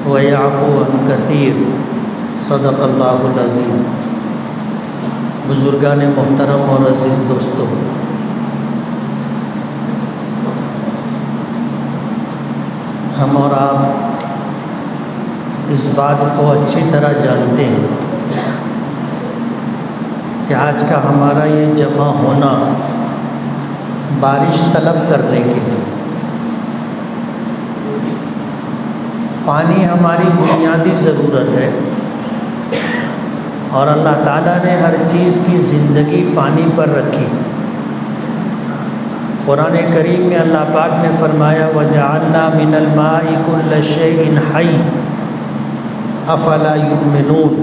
وَيَعْفُو عَنْ كَثِيرٍ صدق اللہ العظیم۔ بزرگان محترم اور عزیز دوستوں، ہم اور آپ اس بات کو اچھی طرح جانتے ہیں کہ آج کا ہمارا یہ جمع ہونا بارش طلب کرنے کے لیے، پانی ہماری بنیادی ضرورت ہے اور اللہ تعالیٰ نے ہر چیز کی زندگی پانی پر رکھی۔ قرآن کریم میں اللہ پاک نے فرمایا وَجَعَلْنَا مِنَ الْمَاءِ كُلَّ شَيْءٍ حَيٍّ أَفَلَا يُؤْمِنُونَ،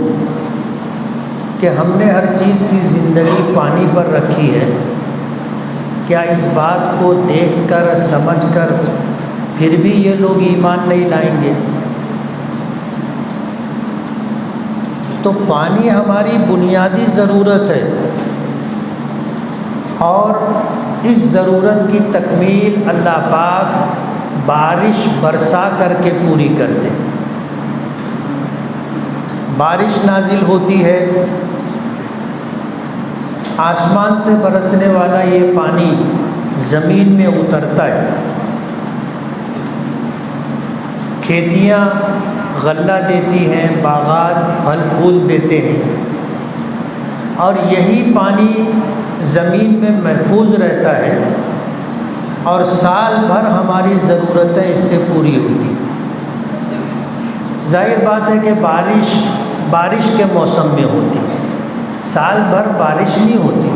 کہ ہم نے ہر چیز کی زندگی پانی پر رکھی ہے، کیا اس بات کو دیکھ کر سمجھ کر پھر بھی یہ لوگ ایمان نہیں لائیں گے؟ تو پانی ہماری بنیادی ضرورت ہے اور اس ضرورت کی تکمیل اللہ پاک بارش برسا کر کے پوری کر دے۔ بارش نازل ہوتی ہے، آسمان سے برسنے والا یہ پانی زمین میں اترتا ہے، کھیتیاں غلہ دیتی ہیں، باغات پھل پھول دیتے ہیں، اور یہی پانی زمین میں محفوظ رہتا ہے اور سال بھر ہماری ضرورتیں اس سے پوری ہوتی ہیں۔ ظاہر بات ہے کہ بارش کے موسم میں ہوتی ہے، سال بھر بارش نہیں ہوتی۔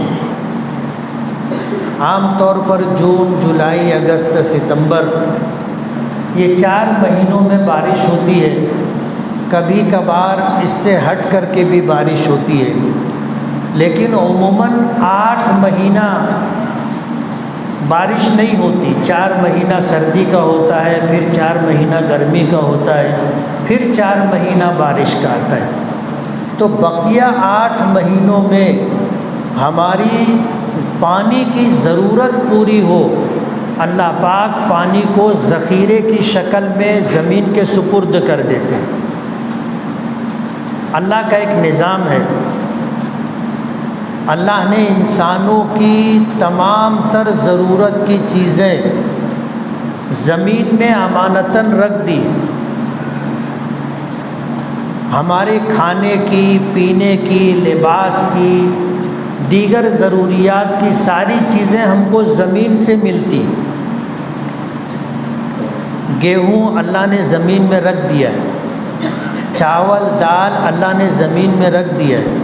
عام طور پر جون، جولائی، اگست، ستمبر، یہ 4 مہینوں میں بارش ہوتی ہے، کبھی کبھار اس سے ہٹ کر کے بھی بارش ہوتی ہے، لیکن عموماً 8 مہینہ بارش نہیں ہوتی۔ 4 مہینہ سردی کا ہوتا ہے، پھر 4 مہینہ گرمی کا ہوتا ہے، پھر 4 مہینہ بارش کا آتا ہے۔ تو بقیہ 8 مہینوں میں ہماری پانی کی ضرورت پوری ہو، اللہ پاک پانی کو ذخیرے کی شکل میں زمین کے سپرد کر دیتے ہیں۔ اللہ کا ایک نظام ہے، اللہ نے انسانوں کی تمام تر ضرورت کی چیزیں زمین میں امانتاً رکھ دی۔ ہمارے کھانے کی، پینے کی، لباس کی، دیگر ضروریات کی ساری چیزیں ہم کو زمین سے ملتی۔ گیہوں اللہ نے زمین میں رکھ دیا ہے، چاول، دال اللہ نے زمین میں رکھ دیا ہے،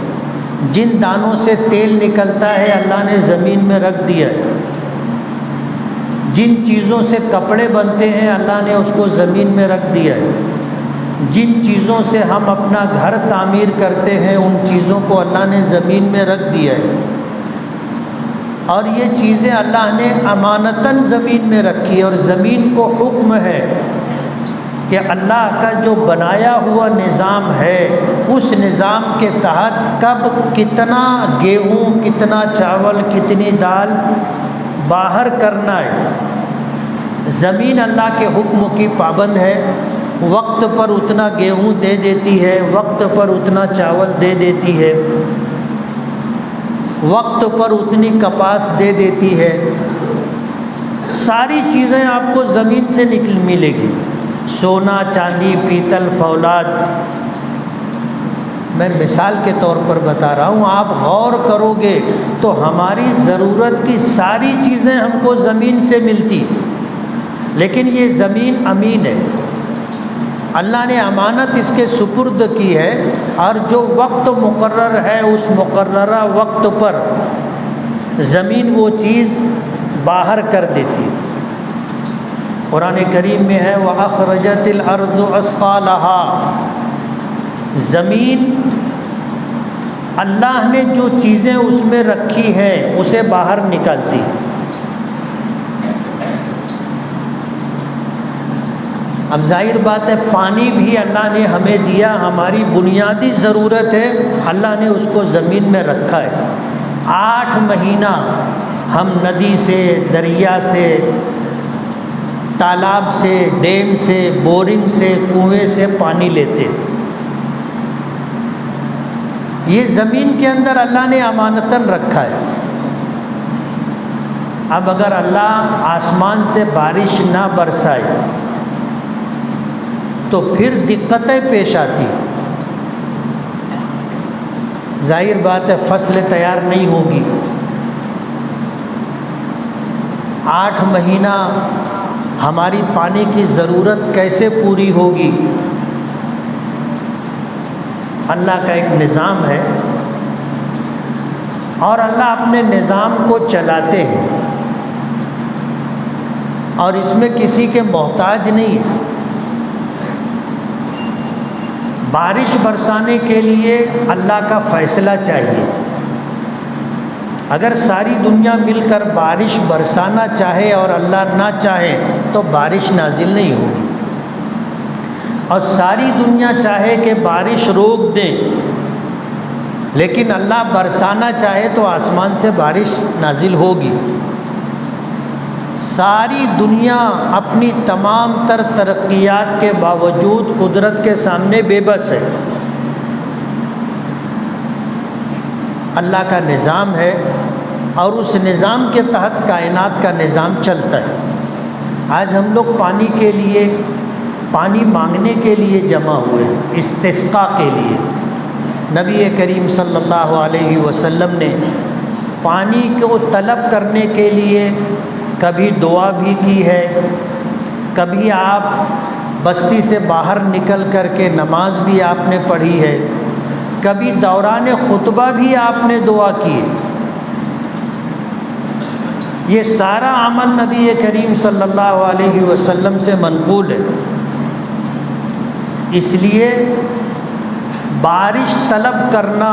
جن دانوں سے تیل نکلتا ہے اللہ نے زمین میں رکھ دیا ہے، جن چیزوں سے کپڑے بنتے ہیں اللہ نے اس کو زمین میں رکھ دیا ہے، جن چیزوں سے ہم اپنا گھر تعمیر کرتے ہیں ان چیزوں کو اللہ نے زمین میں رکھ دیا ہے، اور یہ چیزیں اللہ نے امانتاً زمین میں رکھی، اور زمین کو حکم ہے کہ اللہ کا جو بنایا ہوا نظام ہے اس نظام کے تحت کب کتنا گیہوں، کتنا چاول، کتنی دال باہر کرنا ہے۔ زمین اللہ کے حکم کی پابند ہے، وقت پر اتنا گیہوں دے دیتی ہے، وقت پر اتنا چاول دے دیتی ہے، وقت پر اتنی کپاس دے دیتی ہے، ساری چیزیں آپ کو زمین سے ملے گی، سونا، چاندی، پیتل، فولاد۔ میں مثال کے طور پر بتا رہا ہوں، آپ غور کرو گے تو ہماری ضرورت کی ساری چیزیں ہم کو زمین سے ملتی، لیکن یہ زمین امین ہے، اللہ نے امانت اس کے سپرد کی ہے، اور جو وقت مقرر ہے اس مقررہ وقت پر زمین وہ چیز باہر کر دیتی۔ قرآن کریم میں ہے وَأَخْرَجَتِ الْأَرْضُ أَثْقَالَهَا، زمین اللہ نے جو چیزیں اس میں رکھی ہیں اسے باہر نکالتی۔ اب ظاہر بات ہے پانی بھی اللہ نے ہمیں دیا، ہماری بنیادی ضرورت ہے، اللہ نے اس کو زمین میں رکھا ہے۔ 8 مہینہ ہم ندی سے، دریا سے، تالاب سے، ڈیم سے، بورنگ سے، کنویں سے پانی لیتے۔ یہ زمین کے اندر اللہ نے امانتاً رکھا ہے۔ اب اگر اللہ آسمان سے بارش نہ برسائے تو پھر دقتیں پیش آتی۔ ظاہر بات ہے فصل تیار نہیں ہوگی، 8 مہینہ ہماری پانی کی ضرورت کیسے پوری ہوگی؟ اللہ کا ایک نظام ہے اور اللہ اپنے نظام کو چلاتے ہیں اور اس میں کسی کے محتاج نہیں ہے۔ بارش برسانے کے لیے اللہ کا فیصلہ چاہیے۔ اگر ساری دنیا مل کر بارش برسانا چاہے اور اللہ نہ چاہے تو بارش نازل نہیں ہوگی، اور ساری دنیا چاہے کہ بارش روک دے لیکن اللہ برسانا چاہے تو آسمان سے بارش نازل ہوگی۔ ساری دنیا اپنی تمام تر ترقیات کے باوجود قدرت کے سامنے بے بس ہے۔ اللہ کا نظام ہے اور اس نظام کے تحت کائنات کا نظام چلتا ہے۔ آج ہم لوگ پانی کے لیے، پانی مانگنے کے لیے جمع ہوئے، استسقاء کے لیے۔ نبی کریم صلی اللہ علیہ وسلم نے پانی کو طلب کرنے کے لیے کبھی دعا بھی کی ہے، کبھی آپ بستی سے باہر نکل کر کے نماز بھی آپ نے پڑھی ہے، کبھی دوران خطبہ بھی آپ نے دعا کی ہے۔ یہ سارا عمل نبی کریم صلی اللہ علیہ وسلم سے منقول ہے۔ اس لیے بارش طلب کرنا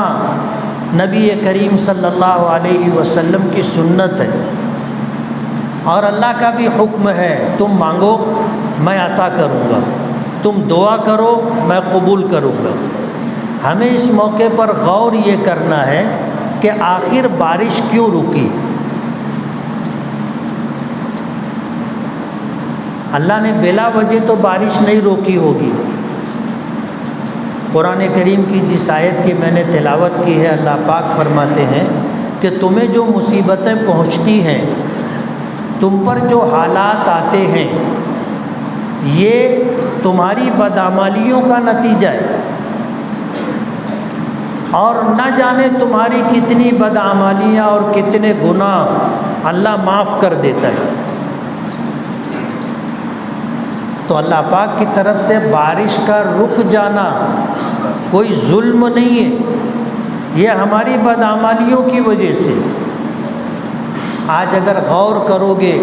نبی کریم صلی اللہ علیہ وسلم کی سنت ہے، اور اللہ کا بھی حکم ہے تم مانگو میں عطا کروں گا، تم دعا کرو میں قبول کروں گا۔ ہمیں اس موقع پر غور یہ کرنا ہے کہ آخر بارش کیوں رکی؟ اللہ نے بلا وجہ تو بارش نہیں روکی ہوگی۔ قرآن کریم کی جس آیت کی میں نے تلاوت کی ہے، اللہ پاک فرماتے ہیں کہ تمہیں جو مصیبتیں پہنچتی ہیں، تم پر جو حالات آتے ہیں، یہ تمہاری بدعمالیوں کا نتیجہ ہے، اور نہ جانے تمہاری کتنی بدعمالیاں اور کتنے گناہ اللہ معاف کر دیتا ہے۔ تو اللہ پاک کی طرف سے بارش کا رک جانا کوئی ظلم نہیں ہے، یہ ہماری بدعمالیوں کی وجہ سے۔ آج اگر غور کرو گے،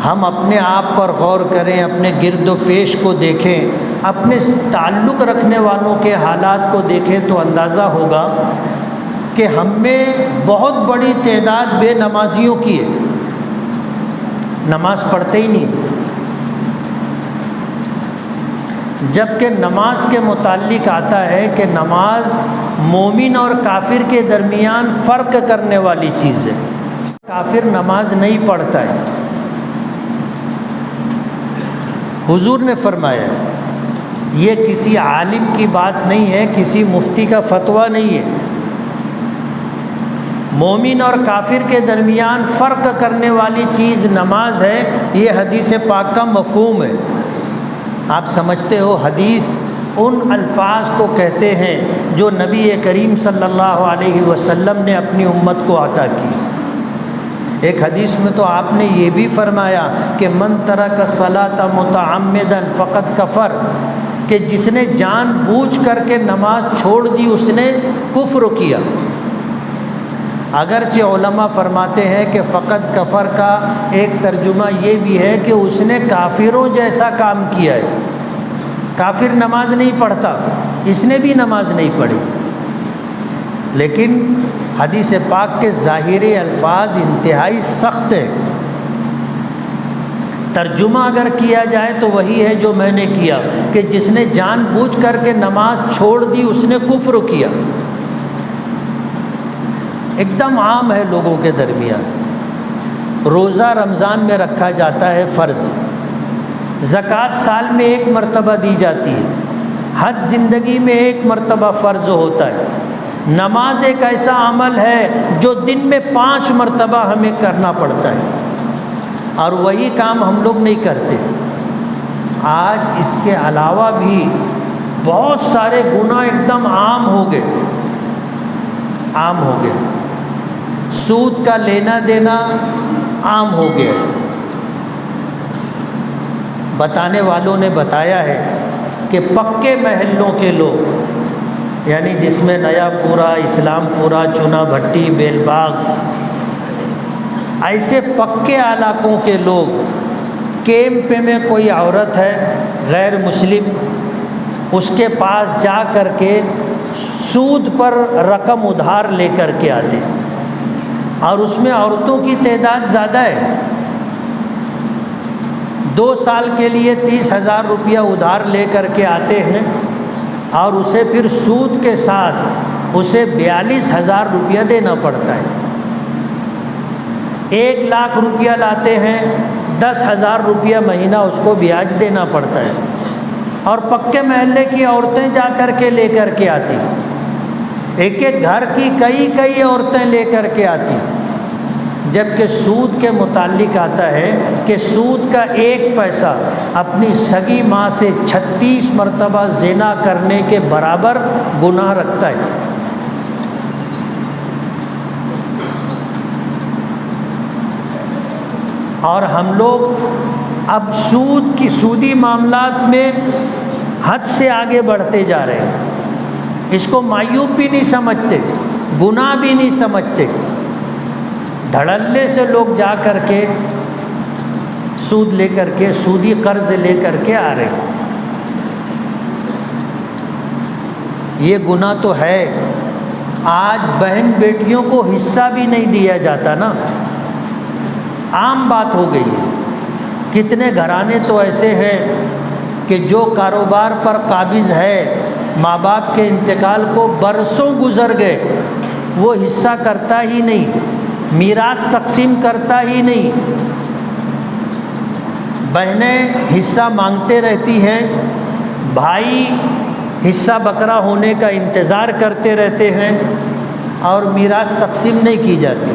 ہم اپنے آپ پر غور کریں، اپنے گرد و پیش کو دیکھیں، اپنے تعلق رکھنے والوں کے حالات کو دیکھیں تو اندازہ ہوگا کہ ہم میں بہت بڑی تعداد بے نمازیوں کی ہے، نماز پڑھتے ہی نہیں۔ جبکہ نماز کے متعلق آتا ہے کہ نماز مومن اور کافر کے درمیان فرق کرنے والی چیز ہے۔ کافر نماز نہیں پڑھتا ہے۔ حضور نے فرمایا یہ کسی عالم کی بات نہیں ہے، کسی مفتی کا فتویٰ نہیں ہے۔ مومن اور کافر کے درمیان فرق کرنے والی چیز نماز ہے، یہ حدیث پاک کا مفہوم ہے۔ آپ سمجھتے ہو حدیث ان الفاظ کو کہتے ہیں جو نبی کریم صلی اللہ علیہ وسلم نے اپنی امت کو عطا کی۔ ایک حدیث میں تو آپ نے یہ بھی فرمایا کہ من ترک الصلاۃ متعمدا فقد کفر، کہ جس نے جان بوجھ کر کے نماز چھوڑ دی اس نے کفر کیا۔ اگرچہ علماء فرماتے ہیں کہ فقد کفر کا ایک ترجمہ یہ بھی ہے کہ اس نے کافروں جیسا کام کیا ہے۔ کافر نماز نہیں پڑھتا، اس نے بھی نماز نہیں پڑھی، لیکن حدیث پاک کے ظاہری الفاظ انتہائی سخت ہیں۔ ترجمہ اگر کیا جائے تو وہی ہے جو میں نے کیا کہ جس نے جان بوجھ کر کے نماز چھوڑ دی اس نے کفر کیا۔ ایک دم عام ہے لوگوں کے درمیان۔ روزہ رمضان میں رکھا جاتا ہے فرض، زکوٰۃ سال میں 1 مرتبہ دی جاتی ہے، حج زندگی میں 1 مرتبہ فرض ہوتا ہے، نماز ایک ایسا عمل ہے جو دن میں 5 مرتبہ ہمیں کرنا پڑتا ہے، اور وہی کام ہم لوگ نہیں کرتے۔ آج اس کے علاوہ بھی بہت سارے گناہ ایک دم عام ہو گئے، سود کا لینا دینا عام ہو گیا۔ بتانے والوں نے بتایا ہے کہ پکے محلوں کے لوگ، یعنی جس میں نیا پورا، اسلام پورا، چنا بھٹی، بیل باغ، ایسے پکے علاقوں کے لوگ، کیمپ میں کوئی عورت ہے غیر مسلم، اس کے پاس جا کر کے سود پر رقم ادھار لے کر کے آتے، اور اس میں عورتوں کی تعداد زیادہ ہے۔ 2 سال کے لیے 30,000 روپیہ ادھار لے کر کے آتے ہیں، اور اسے پھر سود کے ساتھ اسے 42,000 روپیہ دینا پڑتا ہے۔ 1 لاکھ روپیہ لاتے ہیں، 10,000 روپیہ مہینہ اس کو بیاج دینا پڑتا ہے، اور پکے محلے کی عورتیں جا کر کے لے کر کے آتی، ایک ایک گھر کی کئی عورتیں لے کر کے آتی، جبکہ سود کے متعلق آتا ہے کہ سود کا 1 پیسہ اپنی سگی ماں سے 36 مرتبہ زنا کرنے کے برابر گناہ رکھتا ہے۔ اور ہم لوگ اب سودی معاملات میں حد سے آگے بڑھتے جا رہے ہیں، اس کو معیوب بھی نہیں سمجھتے، گناہ بھی نہیں سمجھتے، دھڑلے سے لوگ جا کر کے سود لے کر کے، سودی قرض لے کر کے آ رہے ہیں۔ یہ گناہ تو ہے۔ آج بہن بیٹیوں کو حصہ بھی نہیں دیا جاتا نا، عام بات ہو گئی ہے۔ کتنے گھرانے تو ایسے ہیں کہ جو کاروبار پر قابض ہے، ماں باپ کے انتقال کو برسوں گزر گئے، وہ حصہ کرتا ہی نہیں، میراث تقسیم کرتا ہی نہیں، بہنیں حصہ مانگتے رہتی ہیں، بھائی حصہ بکرا ہونے کا انتظار کرتے رہتے ہیں، اور میراث تقسیم نہیں کی جاتی۔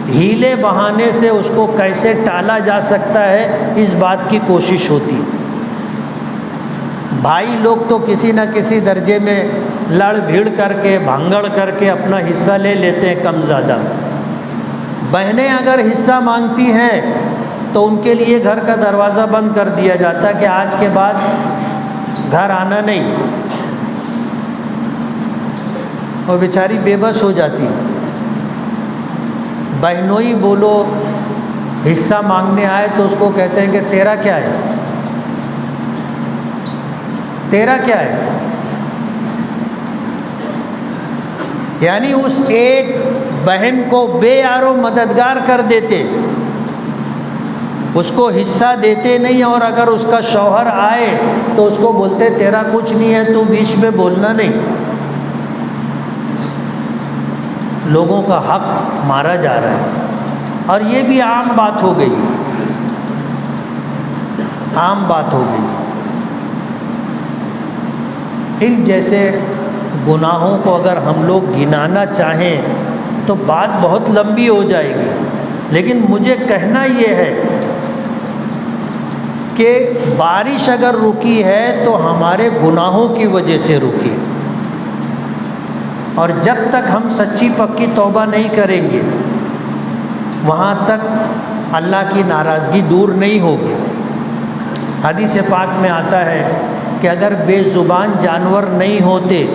ہیلے بہانے سے اس کو کیسے ٹالا جا سکتا ہے، اس بات کی کوشش ہوتی۔ بھائی لوگ تو کسی نہ کسی درجے میں لڑ بھیڑ کر کے، بھنگڑ کر کے اپنا حصہ لے لیتے ہیں کم زیادہ۔ بہنیں اگر حصہ مانگتی ہیں تو ان کے لیے گھر کا دروازہ بند کر دیا جاتا ہے کہ آج کے بعد گھر آنا نہیں، اور بیچاری بے بس ہو جاتی۔ بہنوئی بولو حصہ مانگنے آئے تو اس کو کہتے ہیں کہ تیرا کیا ہے، تیرا کیا ہے، یعنی اس ایک بہن کو بے یارو مددگار کر دیتے، اس کو حصہ دیتے نہیں، اور اگر اس کا شوہر آئے تو اس کو بولتے تیرا کچھ نہیں ہے، تو بیچ میں بولنا نہیں۔ لوگوں کا حق مارا جا رہا ہے، اور یہ بھی عام بات ہو گئی، عام بات ہو گئی۔ ان جیسے گناہوں کو اگر ہم لوگ گنانا چاہیں تو بات بہت لمبی ہو جائے گی، لیکن مجھے کہنا یہ ہے کہ بارش اگر رکی ہے تو ہمارے گناہوں کی وجہ سے رکی ہے، اور جب تک ہم سچی پکی توبہ نہیں کریں گے وہاں تک اللہ کی ناراضگی دور نہیں ہوگی۔ حدیث پاک میں آتا ہے کہ اگر بے زبان جانور نہیں ہوتے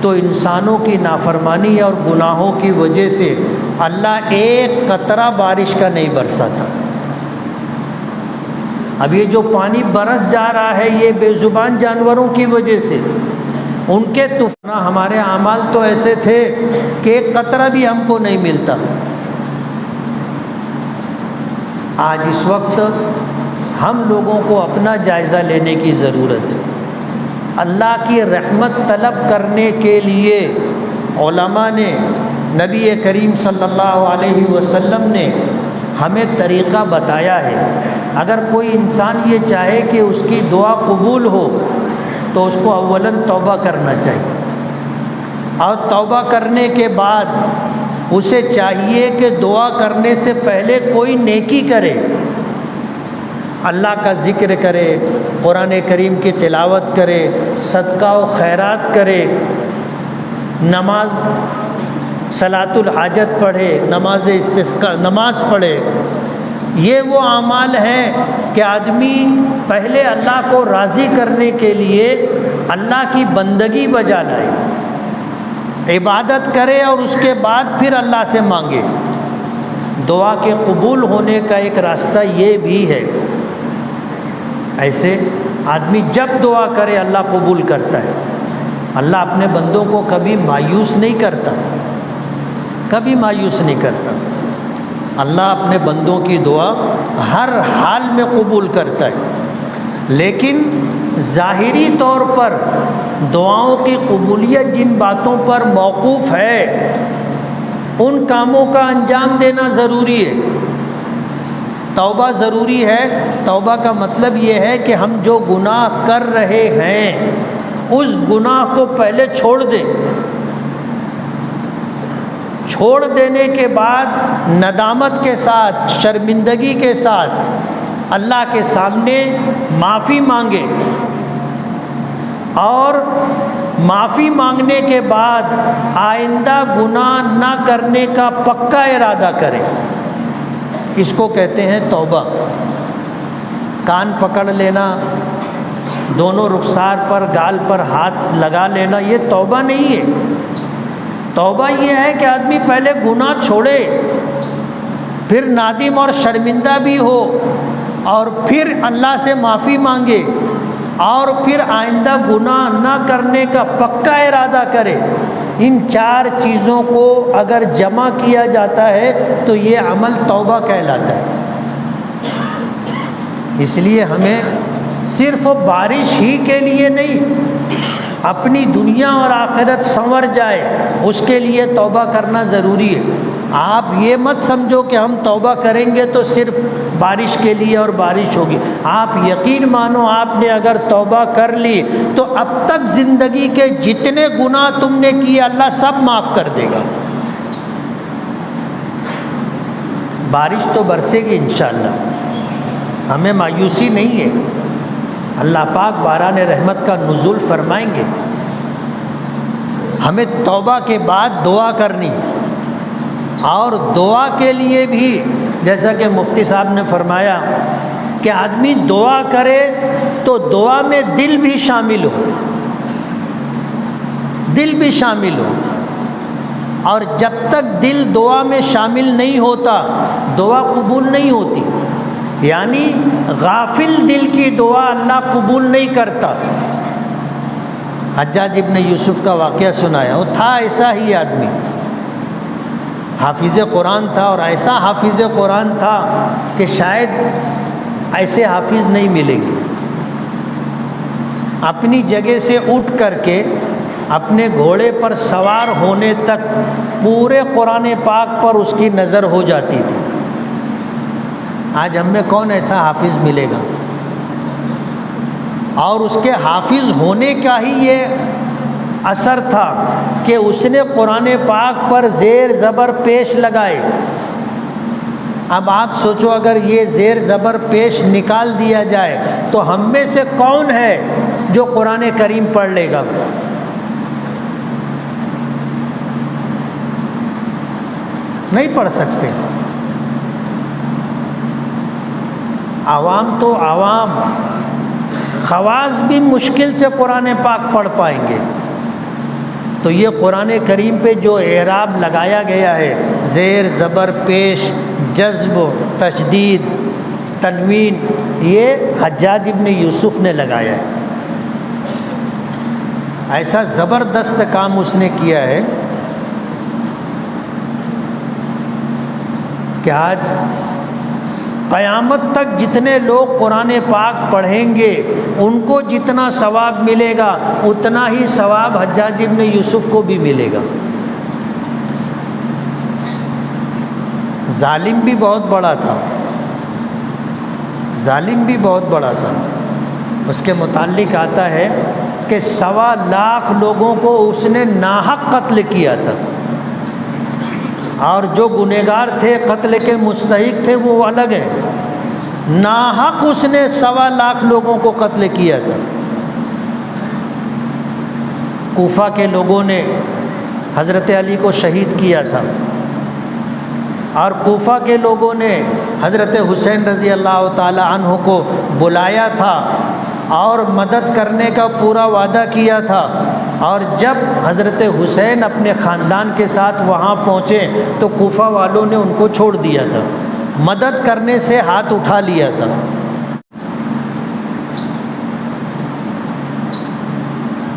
تو انسانوں کی نافرمانی اور گناہوں کی وجہ سے اللہ ایک قطرہ بارش کا نہیں برساتا۔ اب یہ جو پانی برس جا رہا ہے یہ بے زبان جانوروں کی وجہ سے، ان کے طوفان، ہمارے اعمال تو ایسے تھے کہ ایک قطرہ بھی ہم کو نہیں ملتا۔ آج اس وقت ہم لوگوں کو اپنا جائزہ لینے کی ضرورت ہے۔ اللہ کی رحمت طلب کرنے کے لیے علماء نے، نبی کریم صلی اللہ علیہ وسلم نے ہمیں طریقہ بتایا ہے۔ اگر کوئی انسان یہ چاہے کہ اس کی دعا قبول ہو تو اس کو اولاً توبہ کرنا چاہیے، اور توبہ کرنے کے بعد اسے چاہیے کہ دعا کرنے سے پہلے کوئی نیکی کرے، اللہ کا ذکر کرے، قرآن کریم کی تلاوت کرے، صدقہ و خیرات کرے، نماز صلاۃ الحاجت پڑھے، نماز استسقاء نماز پڑھے۔ یہ وہ اعمال ہیں کہ آدمی پہلے اللہ کو راضی کرنے کے لیے اللہ کی بندگی بجا لائے، عبادت کرے، اور اس کے بعد پھر اللہ سے مانگے۔ دعا کے قبول ہونے کا ایک راستہ یہ بھی ہے۔ ایسے آدمی جب دعا کرے اللہ قبول کرتا ہے۔ اللہ اپنے بندوں کو کبھی مایوس نہیں کرتا، کبھی مایوس نہیں کرتا۔ اللہ اپنے بندوں کی دعا ہر حال میں قبول کرتا ہے، لیکن ظاہری طور پر دعاؤں کی قبولیت جن باتوں پر موقوف ہے ان کاموں کا انجام دینا ضروری ہے۔ توبہ ضروری ہے۔ توبہ کا مطلب یہ ہے کہ ہم جو گناہ کر رہے ہیں اس گناہ کو پہلے چھوڑ دیں، چھوڑ دینے کے بعد ندامت کے ساتھ، شرمندگی کے ساتھ اللہ کے سامنے معافی مانگے، اور معافی مانگنے کے بعد آئندہ گناہ نہ کرنے کا پکا ارادہ کرے۔ اس کو کہتے ہیں توبہ۔ کان پکڑ لینا، دونوں رخسار پر گال پر ہاتھ لگا لینا، یہ توبہ نہیں ہے۔ توبہ یہ ہے کہ آدمی پہلے گناہ چھوڑے، پھر نادم اور شرمندہ بھی ہو، اور پھر اللہ سے معافی مانگے، اور پھر آئندہ گناہ نہ کرنے کا پکا ارادہ کرے۔ ان چار چیزوں کو اگر جمع کیا جاتا ہے تو یہ عمل توبہ کہلاتا ہے۔ اس لیے ہمیں صرف بارش ہی کے لیے نہیں، اپنی دنیا اور آخرت سنور جائے اس کے لیے توبہ کرنا ضروری ہے۔ آپ یہ مت سمجھو کہ ہم توبہ کریں گے تو صرف بارش کے لیے اور بارش ہوگی۔ آپ یقین مانو، آپ نے اگر توبہ کر لی تو اب تک زندگی کے جتنے گناہ تم نے کیے اللہ سب معاف کر دے گا۔ بارش تو برسے گی انشاءاللہ، ہمیں مایوسی نہیں ہے۔ اللہ پاک باران رحمت کا نزول فرمائیں گے۔ ہمیں توبہ کے بعد دعا کرنی، اور دعا کے لیے بھی جیسا کہ مفتی صاحب نے فرمایا کہ آدمی دعا کرے تو دعا میں دل بھی شامل ہو، دل بھی شامل ہو، اور جب تک دل دعا میں شامل نہیں ہوتا دعا قبول نہیں ہوتی۔ یعنی غافل دل کی دعا اللہ قبول نہیں کرتا۔ حجاج ابن یوسف کا واقعہ سنایا، وہ تھا ایسا ہی آدمی، حافظ قرآن تھا، اور ایسا حافظ قرآن تھا کہ شاید ایسے حافظ نہیں ملیں گے۔ اپنی جگہ سے اٹھ کر کے اپنے گھوڑے پر سوار ہونے تک پورے قرآن پاک پر اس کی نظر ہو جاتی تھی۔ آج ہم میں کون ایسا حافظ ملے گا؟ اور اس کے حافظ ہونے کا ہی یہ اثر تھا کہ اس نے قرآن پاک پر زیر زبر پیش لگائے۔ اب آپ سوچو اگر یہ زیر زبر پیش نکال دیا جائے تو ہم میں سے کون ہے جو قرآن کریم پڑھ لے گا؟ نہیں پڑھ سکتے۔ عوام تو عوام، خواص بھی مشکل سے قرآن پاک پڑھ پائیں گے۔ تو یہ قرآن کریم پہ جو اعراب لگایا گیا ہے، زیر زبر پیش، جذب، تشدید، تنوین، یہ حجاج ابن یوسف نے لگایا ہے۔ ایسا زبردست کام اس نے کیا ہے کہ آج قیامت تک جتنے لوگ قرآن پاک پڑھیں گے ان کو جتنا ثواب ملے گا اتنا ہی ثواب حجاج ابن یوسف کو بھی ملے گا۔ ظالم بھی بہت بڑا تھا، ظالم بھی بہت بڑا تھا. اس کے متعلق آتا ہے کہ 1.25 لاکھ لوگوں کو اس نے ناحق قتل کیا تھا، اور جو گنہگار تھے، قتل کے مستحق تھے، وہ الگ ہیں. ناحق اس نے 1.25 لاکھ لوگوں کو قتل کیا تھا. کوفہ کے لوگوں نے حضرت علی کو شہید کیا تھا، اور کوفہ کے لوگوں نے حضرت حسین رضی اللہ تعالی عنہ کو بلایا تھا اور مدد کرنے کا پورا وعدہ کیا تھا. اور جب حضرت حسین اپنے خاندان کے ساتھ وہاں پہنچے تو کوفہ والوں نے ان کو چھوڑ دیا تھا، مدد کرنے سے ہاتھ اٹھا لیا تھا.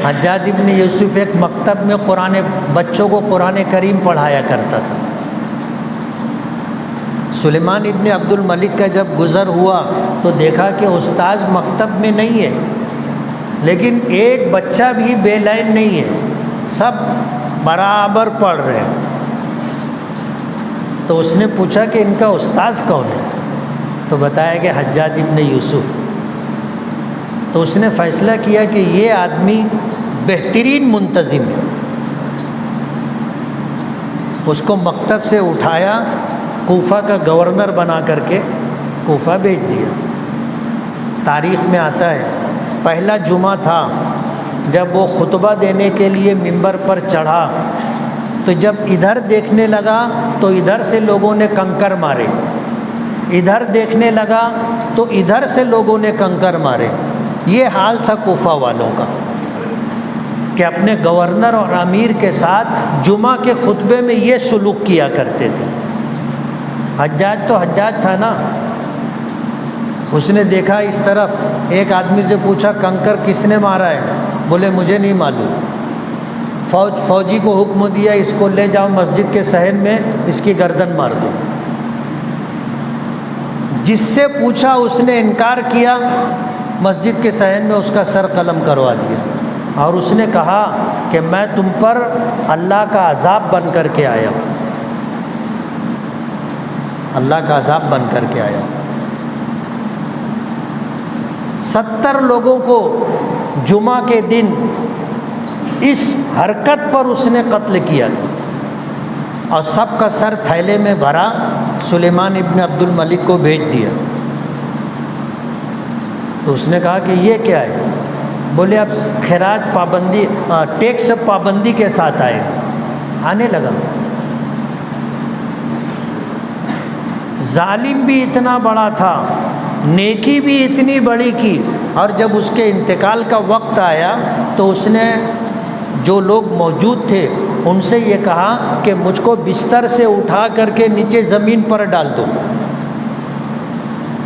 حجاج ابن یوسف ایک مکتب میں بچوں کو قرآن کریم پڑھایا کرتا تھا. سلیمان ابن عبد الملک کا جب گزر ہوا تو دیکھا کہ استاذ مکتب میں نہیں ہے، لیکن ایک بچہ بھی بے لائن نہیں ہے، سب برابر پڑھ رہے ہیں. تو اس نے پوچھا کہ ان کا استاذ کون ہے؟ تو بتایا کہ حجاج ابن یوسف. تو اس نے فیصلہ کیا کہ یہ آدمی بہترین منتظم ہے. اس کو مکتب سے اٹھایا، کوفہ کا گورنر بنا کر کے کوفہ بھیج دیا. تاریخ میں آتا ہے پہلا جمعہ تھا، جب وہ خطبہ دینے کے لیے ممبر پر چڑھا تو جب ادھر دیکھنے لگا تو ادھر سے لوگوں نے کنکر مارے، ادھر دیکھنے لگا تو ادھر سے لوگوں نے کنکر مارے. یہ حال تھا کوفہ والوں کا کہ اپنے گورنر اور امیر کے ساتھ جمعہ کے خطبے میں یہ سلوک کیا کرتے تھے. حجاج تو حجاج تھا نا، اس نے دیکھا اس طرف، ایک آدمی سے پوچھا کنکر کس نے مارا ہے؟ بولے مجھے نہیں معلوم. فوجی کو حکم دیا اس کو لے جاؤ مسجد کے صحن میں، اس کی گردن مار دو. جس سے پوچھا اس نے انکار کیا، مسجد کے صحن میں اس کا سر قلم کروا دیا، اور اس نے کہا کہ میں تم پر اللہ کا عذاب بن کر کے آیا ہوں، اللہ کا عذاب بن کر کے آیا ہوں. 70 لوگوں کو جمعہ کے دن اس حرکت پر اس نے قتل کیا تھا، اور سب کا سر تھیلے میں بھرا سلیمان ابن عبد الملک کو بھیج دیا. تو اس نے کہا کہ یہ کیا ہے؟ بولے اب خراج پابندی، ٹیکس پابندی کے ساتھ آئے گا. آنے لگا. ظالم بھی اتنا بڑا تھا، نیکی بھی اتنی بڑی کی، اور جب اس کے انتقال کا وقت آیا تو اس نے جو لوگ موجود تھے ان سے یہ کہا کہ مجھ کو بستر سے اٹھا کر کے نیچے زمین پر ڈال دو.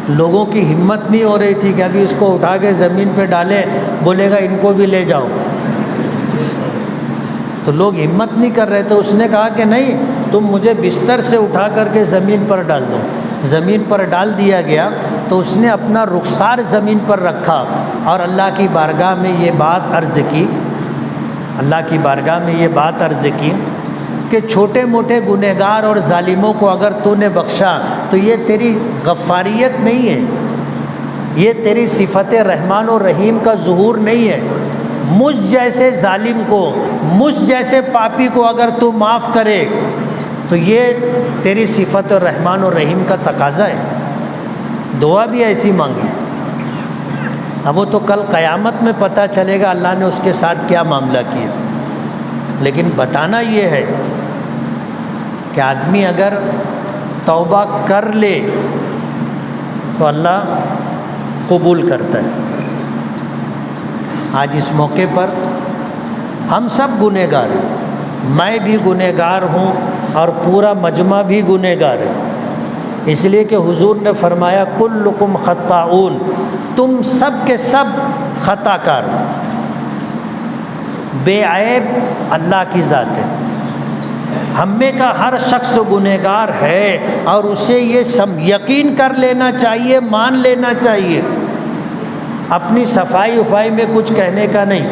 لوگوں کی ہمت نہیں ہو رہی تھی کہ ابھی اس کو اٹھا کے زمین پہ ڈالیں، بولے گا ان کو بھی لے جاؤ. تو لوگ ہمت نہیں کر رہے تھے. اس نے کہا کہ نہیں، تم مجھے بستر سے اٹھا کر کے زمین پر ڈال دو. زمین پر ڈال دیا گیا تو اس نے اپنا رخسار زمین پر رکھا اور اللہ کی بارگاہ میں یہ بات عرض کی، اللہ کی بارگاہ میں یہ بات عرض کی کہ چھوٹے موٹے گنہگار اور ظالموں کو اگر تو نے بخشا تو یہ تیری غفاریت نہیں ہے، یہ تیری صفت رحمان و رحیم کا ظہور نہیں ہے. مجھ جیسے ظالم کو، مجھ جیسے پاپی کو اگر تو معاف کرے تو یہ تیری صفت رحمان و رحیم کا تقاضا ہے. دعا بھی ایسی مانگی. اب وہ تو کل قیامت میں پتہ چلے گا اللہ نے اس کے ساتھ کیا معاملہ کیا. لیکن بتانا یہ ہے کہ آدمی اگر توبہ کر لے تو اللہ قبول کرتا ہے. آج اس موقع پر ہم سب گنہگار ہیں، میں بھی گنہگار ہوں اور پورا مجمع بھی گنہگار ہے. اس لیے کہ حضور نے فرمایا کلکم خطاؤن، تم سب کے سب خطا کار ہو. بے عیب اللہ کی ذات ہے. ہم میں کا ہر شخص گنہگار ہے اور اسے یہ یقین کر لینا چاہیے، مان لینا چاہیے. اپنی صفائی وفائی میں کچھ کہنے کا نہیں،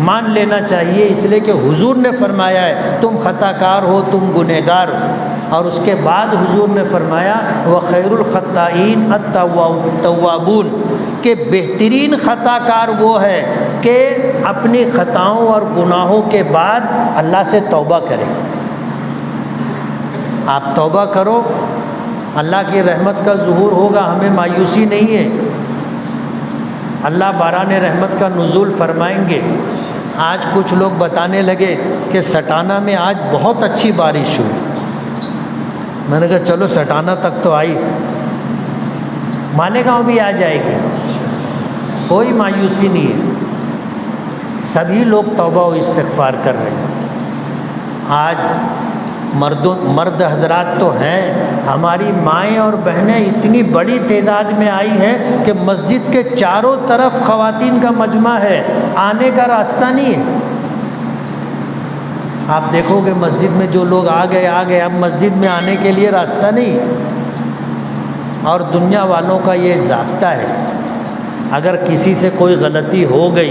مان لینا چاہیے. اس لیے کہ حضور نے فرمایا ہے تم خطا کار ہو، تم گنہگار ہو. اور اس کے بعد حضور نے فرمایا وخیر الخطائین التوابون، کہ بہترین خطا کار وہ ہے کہ اپنی خطاؤں اور گناہوں کے بعد اللہ سے توبہ کرے۔ آپ توبہ کرو، اللہ کی رحمت کا ظہور ہوگا، ہمیں مایوسی نہیں ہے، اللہ باران رحمت کا نزول فرمائیں گے۔ آج کچھ لوگ بتانے لگے کہ سٹانہ میں آج بہت اچھی بارش ہوئی، میں نے کہا چلو سٹانہ تک تو آئی، مالیگاؤں بھی آ جائے گی، کوئی مایوسی نہیں ہے، سبھی لوگ توبہ و استغفار کر رہے ہیں۔ آج مرد حضرات تو ہیں، ہماری مائیں اور بہنیں اتنی بڑی تعداد میں آئی ہیں کہ مسجد کے چاروں طرف خواتین کا مجمع ہے، آنے کا راستہ نہیں ہے۔ آپ دیکھو گے مسجد میں جو لوگ آ گئے، اب مسجد میں آنے کے لیے راستہ نہیں، اور دنیا والوں کا یہ ضابطہ ہے، اگر کسی سے کوئی غلطی ہو گئی